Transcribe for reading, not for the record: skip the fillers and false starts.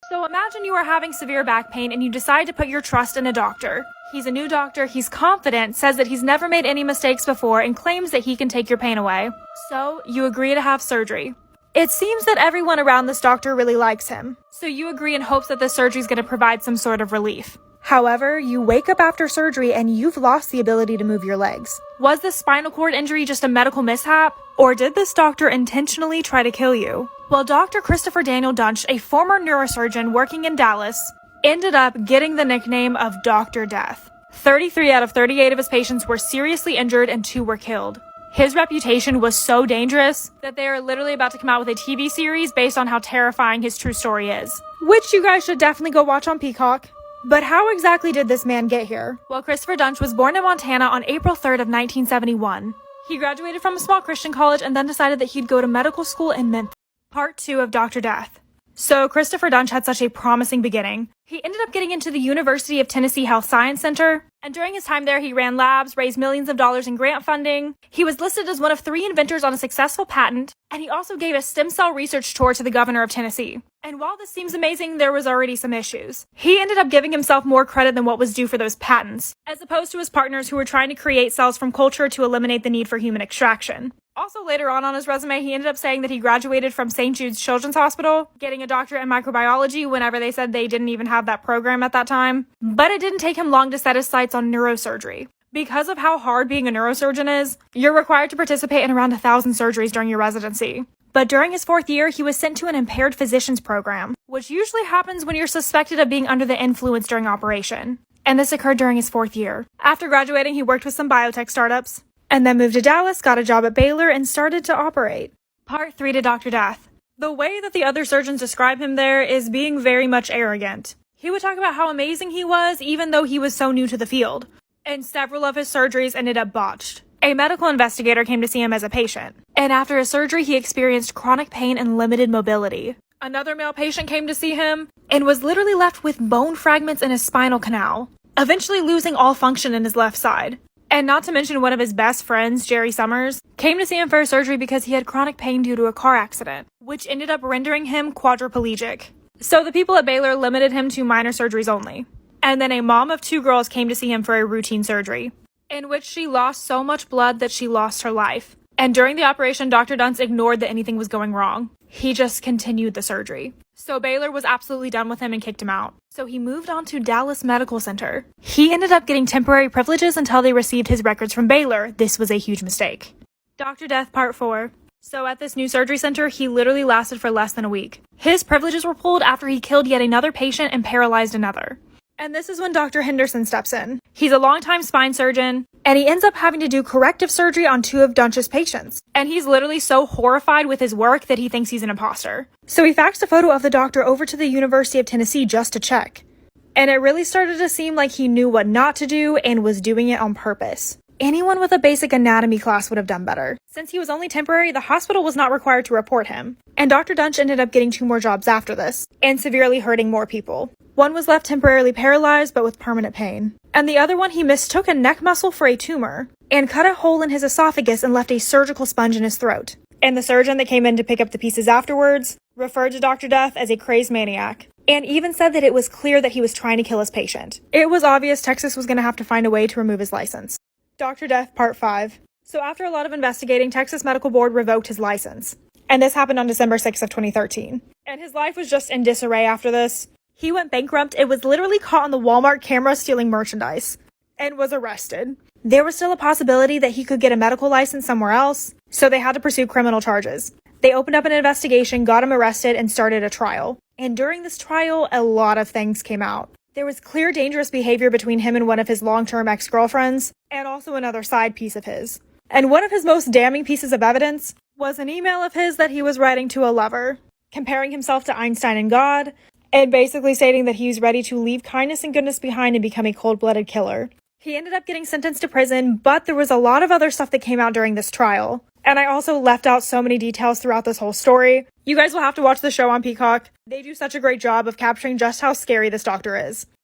So imagine you are having severe back pain and you decide to put your trust in a doctor. He's a new doctor, he's confident, says that he's never made any mistakes before, and claims that he can take your pain away. So you agree to have surgery. It seems that everyone around this doctor really likes him, so you agree in hopes that the surgery is going to provide some sort of relief. However, you wake up after surgery and you've lost the ability to move your legs. Was this spinal cord injury just a medical mishap? Or did this doctor intentionally try to kill you? Well, Dr. Christopher Daniel Duntsch, a former neurosurgeon working in Dallas, ended up getting the nickname of Dr. Death. 33 out of 38 of his patients were seriously injured and 2 were killed. His reputation was so dangerous that they are literally about to come out with a TV series based on how terrifying his true story is, which you guys should definitely go watch on Peacock. But how exactly did this man get here? Well, Christopher Duntsch was born in Montana on April 3rd of 1971. He graduated from a small Christian college and then decided that he'd go to medical school in Memphis. Part 2 of Dr. Death. So Christopher Duntsch had such a promising beginning. He ended up getting into the University of Tennessee Health Science Center, and during his time there, he ran labs, raised millions of dollars in grant funding. He was listed as one of 3 inventors on a successful patent, and he also gave a stem cell research tour to the governor of Tennessee. And while this seems amazing, there was already some issues. He ended up giving himself more credit than what was due for those patents, as opposed to his partners who were trying to create cells from culture to eliminate the need for human extraction. Also, later on his resume, he ended up saying that he graduated from St. Jude's Children's Hospital, getting a doctorate in microbiology whenever they said they didn't even have that program at that time. But it didn't take him long to set his sights on neurosurgery. Because of how hard being a neurosurgeon is, you're required to participate in around 1,000 surgeries during your residency. But during his 4th year, he was sent to an impaired physicians program, which usually happens when you're suspected of being under the influence during operation. And this occurred during his 4th year. After graduating, he worked with some biotech startups, and then moved to Dallas, got a job at Baylor, and started to operate. Part 3 to Dr. Death. The way that the other surgeons describe him there is being very much arrogant. He would talk about how amazing he was, even though he was so new to the field. And several of his surgeries ended up botched. A medical investigator came to see him as a patient, and after his surgery, he experienced chronic pain and limited mobility. Another male patient came to see him, and was literally left with bone fragments in his spinal canal, eventually losing all function in his left side. And not to mention one of his best friends, Jerry Summers, came to see him for surgery because he had chronic pain due to a car accident, which ended up rendering him quadriplegic. So the people at Baylor limited him to minor surgeries only. And then a mom of 2 girls came to see him for a routine surgery, in which she lost so much blood that she lost her life. And during the operation, Dr. Duntsch ignored that anything was going wrong. He just continued the surgery. So Baylor was absolutely done with him and kicked him out. So he moved on to Dallas Medical Center. He ended up getting temporary privileges until they received his records from Baylor. This was a huge mistake. Dr. Death Part 4. So at this new surgery center, he literally lasted for less than a week. His privileges were pulled after he killed yet another patient and paralyzed another. And this is when Dr. Henderson steps in. He's a longtime spine surgeon, and he ends up having to do corrective surgery on 2 of Duntsch's patients. And he's literally so horrified with his work that he thinks he's an imposter. So he faxed a photo of the doctor over to the University of Tennessee just to check. And it really started to seem like he knew what not to do and was doing it on purpose. Anyone with a basic anatomy class would have done better. Since he was only temporary, the hospital was not required to report him. And Dr. Duntsch ended up getting 2 more jobs after this, and severely hurting more people. One was left temporarily paralyzed, but with permanent pain. And the other one, he mistook a neck muscle for a tumor, and cut a hole in his esophagus and left a surgical sponge in his throat. And the surgeon that came in to pick up the pieces afterwards referred to Dr. Death as a crazed maniac, and even said that it was clear that he was trying to kill his patient. It was obvious Texas was going to have to find a way to remove his license. Dr. Death Part 5. So after a lot of investigating, Texas Medical Board revoked his license. And this happened on December 6th of 2013. And his life was just in disarray after this. He went bankrupt. It was literally caught on the Walmart camera stealing merchandise, and was arrested. There was still a possibility that he could get a medical license somewhere else, so they had to pursue criminal charges. They opened up an investigation, got him arrested, and started a trial. And during this trial, a lot of things came out. There was clear dangerous behavior between him and one of his long-term ex-girlfriends, and also another side piece of his. And one of his most damning pieces of evidence was an email of his that he was writing to a lover, comparing himself to Einstein and God, and basically stating that he was ready to leave kindness and goodness behind and become a cold-blooded killer. He ended up getting sentenced to prison, but there was a lot of other stuff that came out during this trial. And I also left out so many details throughout this whole story. You guys will have to watch the show on Peacock. They do such a great job of capturing just how scary this doctor is.